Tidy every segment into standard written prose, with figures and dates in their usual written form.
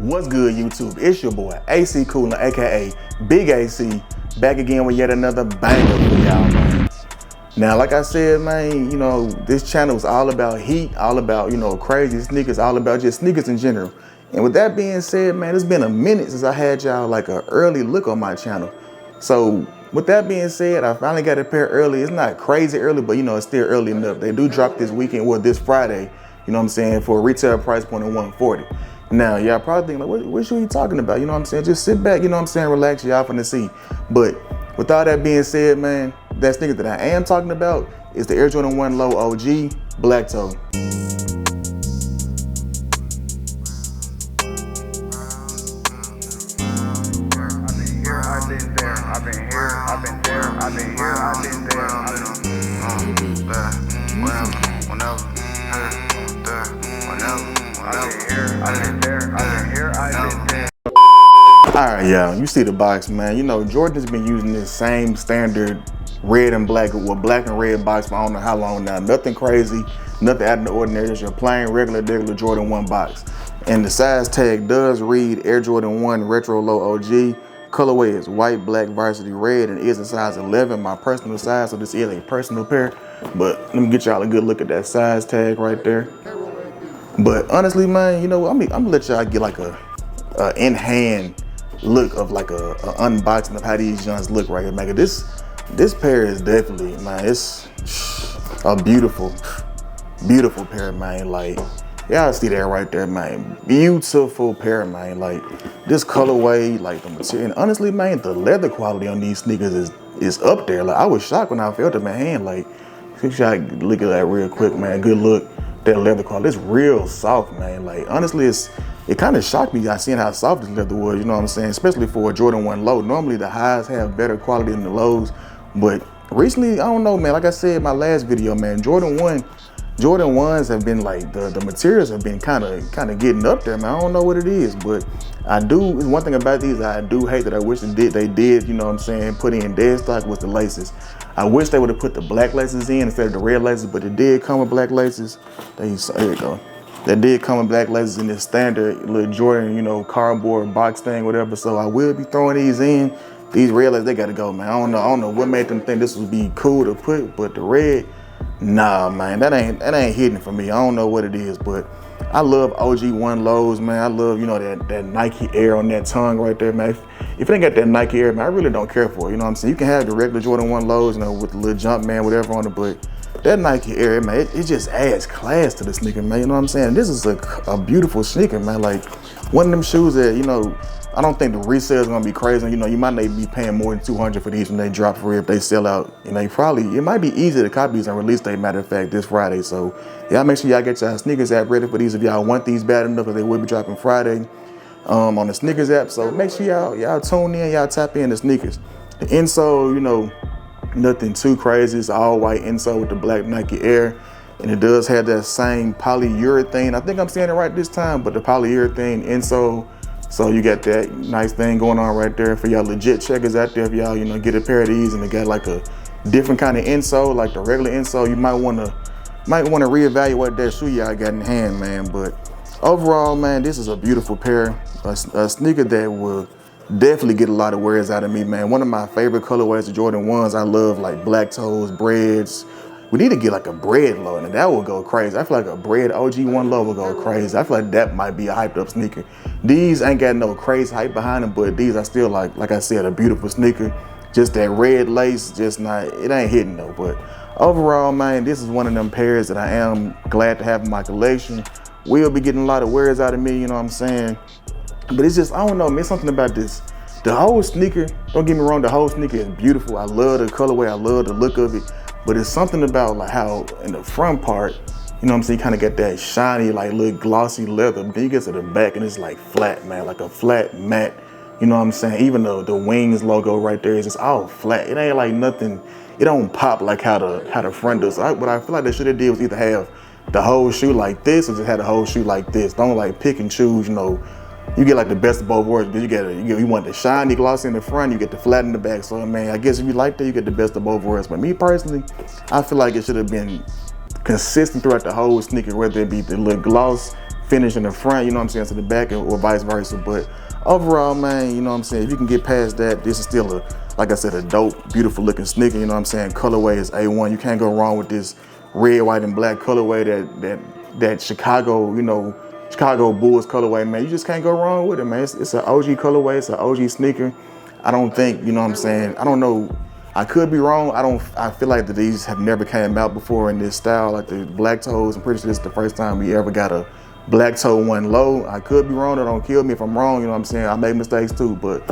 What's good, YouTube? It's your boy AC Coolin, aka Big AC, back again with yet another banger for y'all, man. Now, like I said, man, you know, this channel is all about heat, all about, you know, crazy sneakers, all about just sneakers in general. And with that being said, man, it's been a minute since I had y'all like an early look on my channel. So with that being said, I finally got a pair early. It's not crazy early, but you know, it's still early enough. They do drop this weekend, well, this Friday, you know what I'm saying, for a retail price point of $140. Now, y'all probably think, like, what should you talking about? You know what I'm saying? Just sit back, you know what I'm saying, relax, y'all finna see. But with all that being said, man, that sneaker that I am talking about is the Air Jordan 1 Low OG Black Toe. Alright, y'all, you see the box, man. You know, Jordan's been using this same standard red and black, well, black and red box for I don't know how long now. Nothing crazy, nothing out of the ordinary, just your plain, regular Jordan 1 box. And the size tag does read Air Jordan 1 Retro Low OG. Colorway is white, black, varsity red, and it is a size 11, my personal size, so this is a personal pair. But let me get y'all a good look at that size tag right there. But honestly, man, you know, I'm gonna let y'all get like a in-hand look of like a unboxing of how these joints look right here, man. This pair is definitely, man, it's a beautiful pair, man. Like, y'all see that right there, man. Beautiful pair, man. Like, this colorway, like the material, and honestly, man, the leather quality on these sneakers is up there. Like, I was shocked when I felt it in my hand. Like, make sure I look at that real quick, man. Good look. That leather quality, it's real soft, man. Like, honestly, it kind of shocked me seeing how soft this leather was, you know what I'm saying? Especially for a Jordan 1 Low. Normally the highs have better quality than the lows, but recently, I don't know, man. Like I said in my last video, man, Jordan 1s have been like, the materials have been kind of getting up there, man. I don't know what it is, but one thing about these, I do hate that I wish they did, you know what I'm saying, put in dead stock was the laces. I wish they would have put the black laces in instead of the red laces, but it did come with black laces. There you go. That did come with black laces in this standard little Jordan, you know, cardboard box thing, whatever. So I will be throwing these in. These red laces, they gotta go, man. I don't know what made them think this would be cool to put, but the red, nah, man, that ain't hitting for me. I don't know what it is, but I love OG 1 Lows, man. I love, you know, that Nike Air on that tongue right there, man. If it ain't got that Nike Air, man, I really don't care for it. You know what I'm saying? You can have the regular Jordan 1 Lows, you know, with the little jump man, whatever on it, but that Nike Air, man, it just adds class to the sneaker, man. You know what I'm saying? This is a beautiful sneaker, man. Like, one of them shoes that, you know, I don't think the resale is gonna be crazy. You know, you might not be paying more than $200 for these when they drop for real. If they sell out, you know, it might be easy to copy these on release day, matter of fact, this Friday. So y'all make sure y'all get y'all sneakers app ready for these if y'all want these bad enough, because they will be dropping Friday on the sneakers app. So make sure y'all tune in, y'all tap in the sneakers. The insole, you know, nothing too crazy. It's all white insole with the black Nike Air. And it does have that same polyurethane. I think I'm saying it right this time, but the polyurethane insole. So you got that nice thing going on right there for y'all legit checkers out there. If y'all, you know, get a pair of these and they got like a different kind of insole, like the regular insole, you might want to reevaluate that shoe y'all got in hand, man. But overall, man, this is a beautiful pair, a sneaker that will definitely get a lot of wears out of me, man. One of my favorite colorways of Jordan 1s, I love like black toes, breads. We need to get like a bread low, and that will go crazy. I feel like a bread OG 1 Low will go crazy. I feel like that might be a hyped up sneaker. These ain't got no crazy hype behind them, but these are still like I said, a beautiful sneaker. Just that red lace, it ain't hitting though. But overall, man, this is one of them pairs that I am glad to have in my collection. Will be getting a lot of wears out of me, you know what I'm saying? But it's just, I don't know, man, something about this. The whole sneaker, don't get me wrong, the whole sneaker is beautiful. I love the colorway, I love the look of it. But it's something about like how in the front part, you know what I'm saying, you kind of get that shiny, like little glossy leather. But then you get to the back and it's like flat, man, like a flat matte. You know what I'm saying? Even though the Wings logo right there is just all flat. It ain't like nothing, it don't pop like how the front does. What I feel like they should have did was either have the whole shoe like this or just had the whole shoe like this. Don't like pick and choose, you know. You get like the best of both worlds, because you want the shiny glossy in the front, you get the flat in the back. So, man, I guess if you like that, you get the best of both worlds. But me personally, I feel like it should have been consistent throughout the whole sneaker, whether it be the little gloss finish in the front, you know what I'm saying, to the back, or vice versa. But overall, man, you know what I'm saying, if you can get past that, this is still like I said, a dope, beautiful looking sneaker, you know what I'm saying. Colorway is A1. You can't go wrong with this red, white, and black colorway that Chicago, you know, Chicago Bulls colorway, man. You just can't go wrong with it, man. It's an OG colorway, it's an OG sneaker. I don't think, you know what I'm saying, I don't know, I could be wrong. I feel like that these have never came out before in this style, like the black toes. I'm pretty sure this is the first time we ever got a black toe one low. I could be wrong, don't kill me if I'm wrong, you know what I'm saying. I make mistakes too, but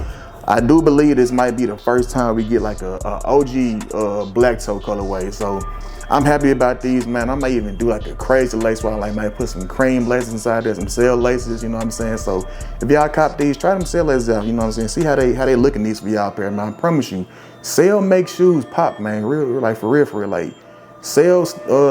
I do believe this might be the first time we get like a OG black toe colorway. So I'm happy about these, man. I might even do like a crazy lace where I like might put some cream laces inside there, some cell laces, you know what I'm saying? So if y'all cop these, try them cell laces out, you know what I'm saying? See how they look in these for y'all pair, man. I promise you, cell make shoes pop, man. Real, like for real. Like cell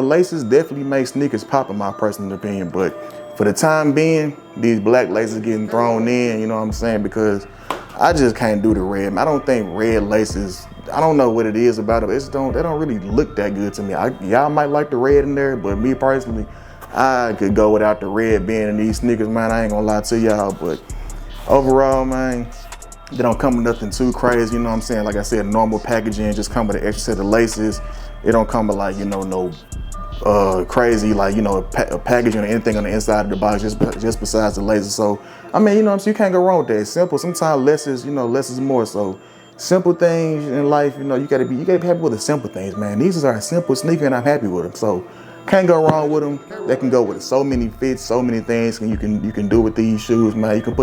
laces definitely make sneakers pop in my personal opinion. But for the time being, these black laces getting thrown in, you know what I'm saying? Because I just can't do the red. I don't think red laces, I don't know what it is about it. They don't really look that good to me. Y'all might like the red in there, but me personally, I could go without the red being in these sneakers, man. I ain't gonna lie to y'all, but overall, man, they don't come with nothing too crazy, you know what I'm saying? Like I said, normal packaging, just come with an extra set of laces. It don't come with like, you know, no crazy, like, you know, a packaging or anything on the inside of the box, just besides the laser. So I mean, you know what I'm saying, you can't go wrong with that. It's simple. Sometimes less is, you know, less is more. So simple things in life, you know, you gotta be happy with the simple things, man. These are a simple sneaker and I'm happy with them. So can't go wrong with them. They can go with so many fits, so many things you can do with these shoes, man. You can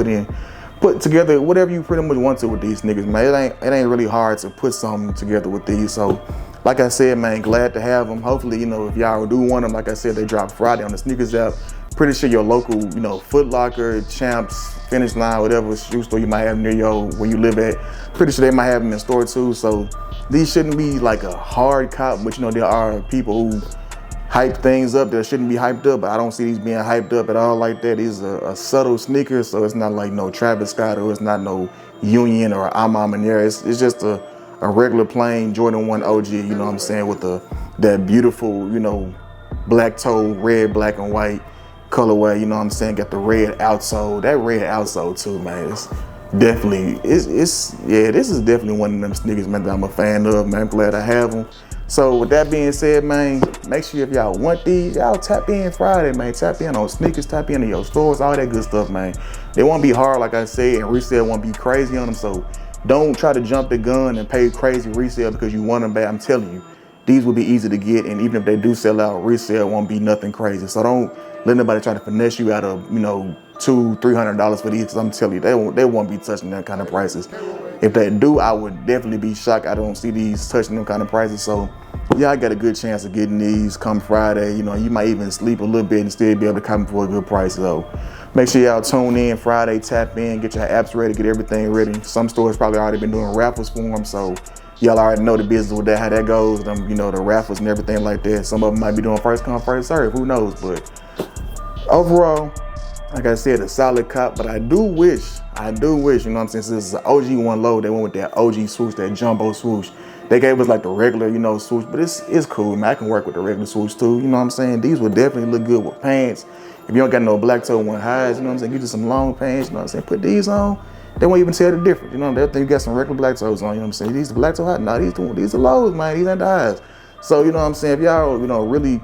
put together whatever you pretty much want to with these sneakers, man. It ain't really hard to put something together with these. So like I said, man, glad to have them. Hopefully, you know, if y'all do want them, like I said, they drop Friday on the Sneakers app. Pretty sure your local, you know, Foot Locker, Champs, Finish Line, whatever shoe store you might have near where you live at, pretty sure they might have them in store too. So these shouldn't be like a hard cop, but you know, there are people who hype things up that shouldn't be hyped up, but I don't see these being hyped up at all like that. These are a subtle sneaker, so it's not like no Travis Scott or it's not no Union or Ama Manera. It's just a regular plain Jordan 1 OG, you know what I'm saying, with that beautiful, you know, black toe, red, black, and white colorway, you know what I'm saying, got the red outsole. That red outsole too, man, it's definitely, yeah, this is definitely one of them sneakers, man, that I'm a fan of, man. I'm glad I have them. So with that being said, man, make sure if y'all want these, y'all tap in Friday, man. Tap in on sneakers, tap in your stores, all that good stuff, man. They won't be hard, like I said, and resale won't be crazy on them, so don't try to jump the gun and pay crazy resale because you want them back. I'm telling you, these will be easy to get, and even if they do sell out, resale won't be nothing crazy. So don't let nobody try to finesse you out of, you know, $200-300 for these, because I'm telling you, they won't be touching that kind of prices. If they do, I would definitely be shocked. I don't see these touching them kind of prices. So yeah, I got a good chance of getting these come Friday. You know, you might even sleep a little bit and still be able to come for a good price. So make sure y'all tune in Friday, tap in, get your apps ready, get everything ready. Some stores probably already been doing raffles for them, so y'all already know the business with that, how that goes. Them, you know, the raffles and everything like that. Some of them might be doing first come, first serve. Who knows? But overall, like I said, a solid cop. But I do wish, you know what I'm saying, since this is an OG one low, they went with that OG swoosh, that jumbo swoosh. They gave us like the regular, you know, swoosh, but it's cool, man. I can work with the regular swoosh too, you know what I'm saying? These would definitely look good with pants. If you don't got no black toe one highs, you know what I'm saying, get you some long pants, you know what I'm saying, put these on, they won't even tell the difference, you know, they'll think you got some regular black toes on, you know what I'm saying? These the black toe high? No, these are lows, man, these ain't the highs. So, you know what I'm saying, if y'all, you know, really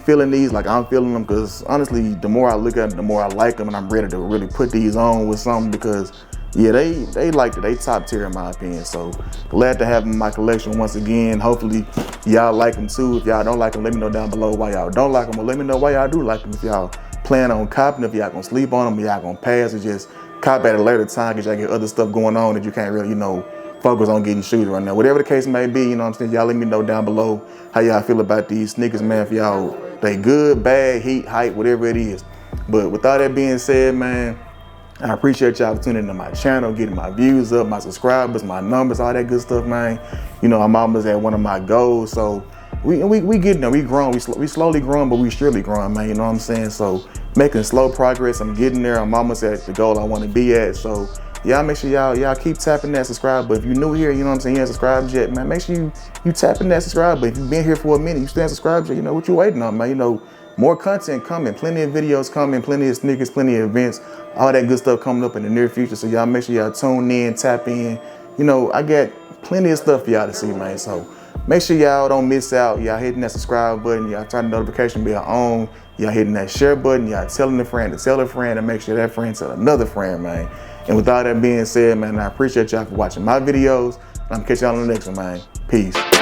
feeling these like I'm feeling them, because honestly, the more I look at them, the more I like them, and I'm ready to really put these on with something, because yeah, they like it. They top tier in my opinion. So glad to have them in my collection once again. Hopefully y'all like them too. If y'all don't like them, let me know down below why y'all don't like them, or let me know why y'all do like them. If y'all plan on copping, if y'all gonna sleep on them, y'all gonna pass, or just cop at a later time because y'all get other stuff going on that you can't really, you know, focus on getting shoes right now. Whatever the case may be, you know what I'm saying, y'all let me know down below how y'all feel about these sneakers, man. If y'all, they good, bad, heat, hype, whatever it is. But with all that being said, man, I appreciate y'all tuning into my channel, getting my views up, my subscribers, my numbers, all that good stuff, man. You know, I'm almost at one of my goals, so we getting there. We growing, we slowly growing, but we surely growing, man. You know what I'm saying? So making slow progress. I'm getting there. I'm almost at the goal I want to be at. So y'all make sure y'all keep tapping that subscribe. But if you're new here, you know what I'm saying, you ain't subscribed yet, man, make sure you tapping that subscribe. But if you've been here for a minute, you still ain't subscribed yet, you know what you waiting on, man. You know, more content coming, plenty of videos coming, plenty of sneakers, plenty of events, all that good stuff coming up in the near future. So y'all make sure y'all tune in, tap in. You know, I got plenty of stuff for y'all to see, man. So make sure y'all don't miss out. Y'all hitting that subscribe button, y'all turn the notification bell on, y'all hitting that share button, y'all telling a friend to tell a friend, and make sure that friend tell another friend, man. And with all that being said, man, I appreciate y'all for watching my videos. I'm catch y'all on the next one, man. Peace.